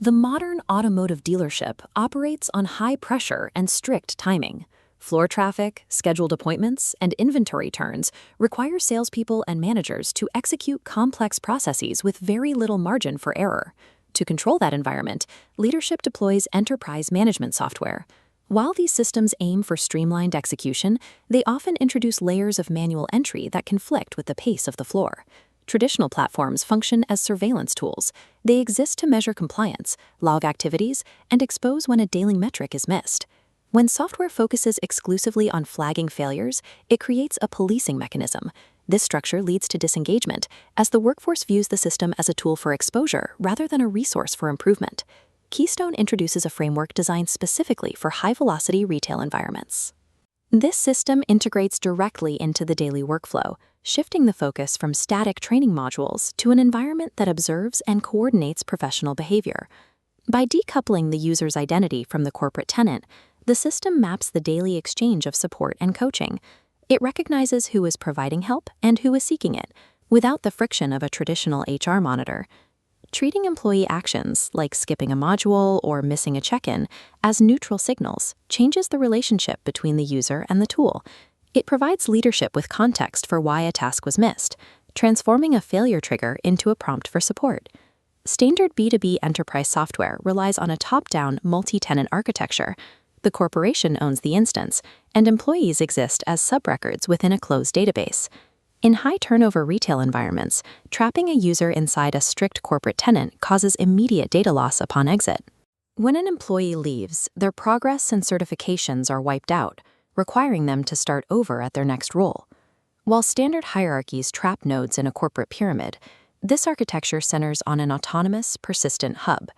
The modern automotive dealership operates on high pressure and strict timing. Floor traffic, scheduled appointments, and inventory turns require salespeople and managers to execute complex processes with very little margin for error. To control that environment, leadership deploys enterprise management software. While these systems aim for streamlined execution, they often introduce layers of manual entry that conflict with the pace of the floor. Traditional platforms function as surveillance tools. They exist to measure compliance, log activities, and expose when a daily metric is missed. When software focuses exclusively on flagging failures, it creates a policing mechanism. This structure leads to disengagement, as the workforce views the system as a tool for exposure rather than a resource for improvement. Keystone introduces a framework designed specifically for high-velocity retail environments. This system integrates directly into the daily workflow, shifting the focus from static training modules to an environment that observes and coordinates professional behavior. By decoupling the user's identity from the corporate tenant, the system maps the daily exchange of support and coaching. It recognizes who is providing help and who is seeking it, without the friction of a traditional HR monitor. Treating employee actions, like skipping a module or missing a check-in, as neutral signals changes the relationship between the user and the tool. It provides leadership with context for why a task was missed, transforming a failure trigger into a prompt for support. Standard B2B enterprise software relies on a top-down, multi-tenant architecture. The corporation owns the instance, and employees exist as subrecords within a closed database. In high-turnover retail environments, trapping a user inside a strict corporate tenant causes immediate data loss upon exit. When an employee leaves, their progress and certifications are wiped out, requiring them to start over at their next role. While standard hierarchies trap nodes in a corporate pyramid, this architecture centers on an autonomous, persistent hub.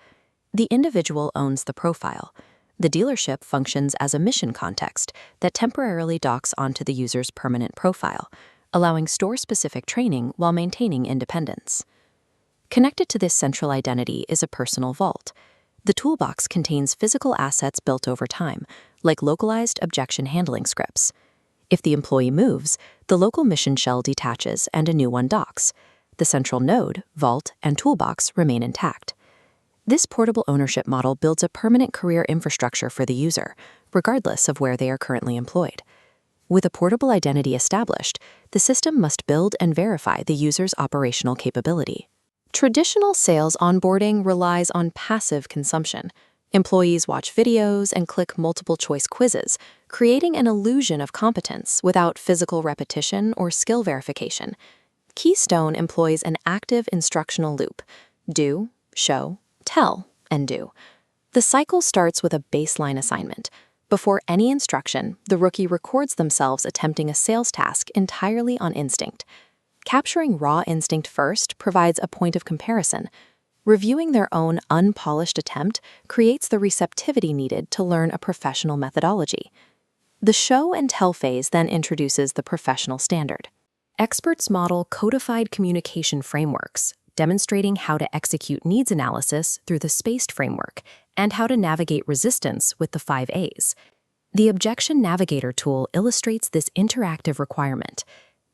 The individual owns the profile. The dealership functions as a mission context that temporarily docks onto the user's permanent profile, allowing store-specific training while maintaining independence. Connected to this central identity is a personal vault. The toolbox contains physical assets built over time, like localized objection handling scripts. If the employee moves, the local mission shell detaches and a new one docks. The central node, vault, and toolbox remain intact. This portable ownership model builds a permanent career infrastructure for the user, regardless of where they are currently employed. With a portable identity established, the system must build and verify the user's operational capability. Traditional sales onboarding relies on passive consumption. Employees watch videos and click multiple-choice quizzes, creating an illusion of competence without physical repetition or skill verification. Keystone employs an active instructional loop: do, show, tell, and do. The cycle starts with a baseline assignment. Before any instruction, the rookie records themselves attempting a sales task entirely on instinct. Capturing raw instinct first provides a point of comparison. Reviewing their own unpolished attempt creates the receptivity needed to learn a professional methodology. The show and tell phase then introduces the professional standard. Experts model codified communication frameworks, demonstrating how to execute needs analysis through the spaced framework and how to navigate resistance with the 5 A's. The Objection Navigator tool illustrates this interactive requirement.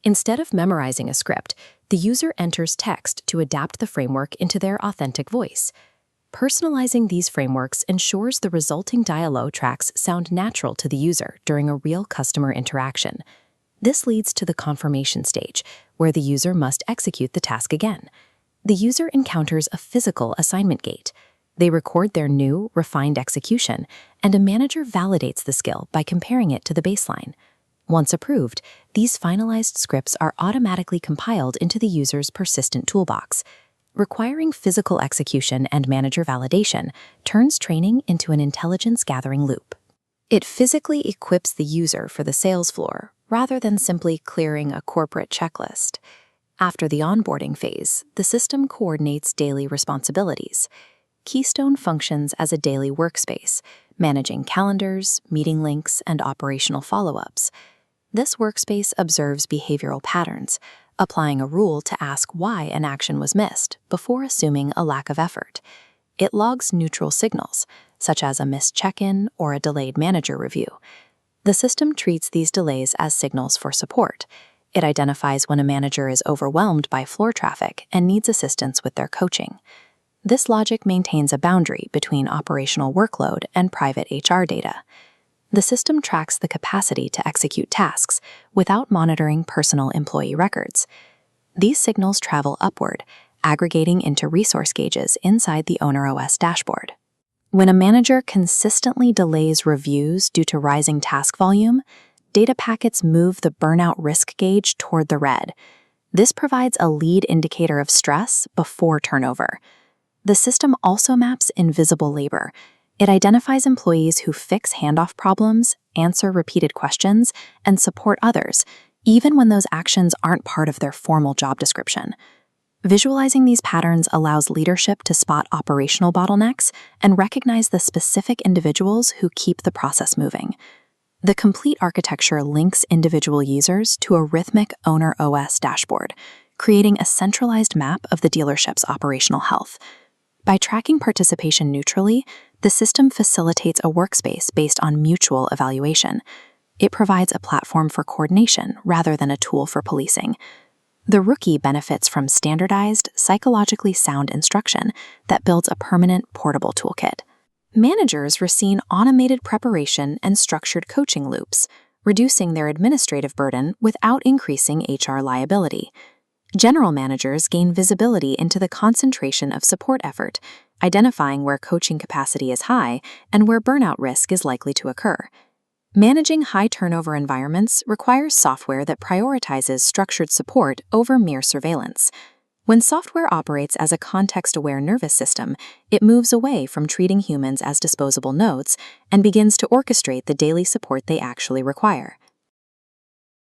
Instead of memorizing a script, the user enters text to adapt the framework into their authentic voice. Personalizing these frameworks ensures the resulting dialogue tracks sound natural to the user during a real customer interaction. This leads to the confirmation stage, where the user must execute the task again. The user encounters a physical assignment gate. They record their new, refined execution, and a manager validates the skill by comparing it to the baseline. Once approved, these finalized scripts are automatically compiled into the user's persistent toolbox. Requiring physical execution and manager validation turns training into an intelligence-gathering loop. It physically equips the user for the sales floor, rather than simply clearing a corporate checklist. After the onboarding phase, the system coordinates daily responsibilities. Keystone functions as a daily workspace, managing calendars, meeting links, and operational follow-ups. This workspace observes behavioral patterns, applying a rule to ask why an action was missed before assuming a lack of effort. It logs neutral signals, such as a missed check-in or a delayed manager review. The system treats these delays as signals for support. It identifies when a manager is overwhelmed by floor traffic and needs assistance with their coaching. This logic maintains a boundary between operational workload and private HR data. The system tracks the capacity to execute tasks without monitoring personal employee records. These signals travel upward, aggregating into resource gauges inside the OwnerOS dashboard. When a manager consistently delays reviews due to rising task volume, data packets move the burnout risk gauge toward the red. This provides a lead indicator of stress before turnover. The system also maps invisible labor. It identifies employees who fix handoff problems, answer repeated questions, and support others, even when those actions aren't part of their formal job description. Visualizing these patterns allows leadership to spot operational bottlenecks and recognize the specific individuals who keep the process moving. The complete architecture links individual users to a rhythmic OwnerOS dashboard, creating a centralized map of the dealership's operational health. By tracking participation neutrally, the system facilitates a workspace based on mutual evaluation. It provides a platform for coordination rather than a tool for policing. The rookie benefits from standardized, psychologically sound instruction that builds a permanent, portable toolkit. Managers receive automated preparation and structured coaching loops, reducing their administrative burden without increasing HR liability. General managers gain visibility into the concentration of support effort, identifying where coaching capacity is high and where burnout risk is likely to occur. Managing high-turnover environments requires software that prioritizes structured support over mere surveillance. When software operates as a context-aware nervous system, it moves away from treating humans as disposable nodes and begins to orchestrate the daily support they actually require.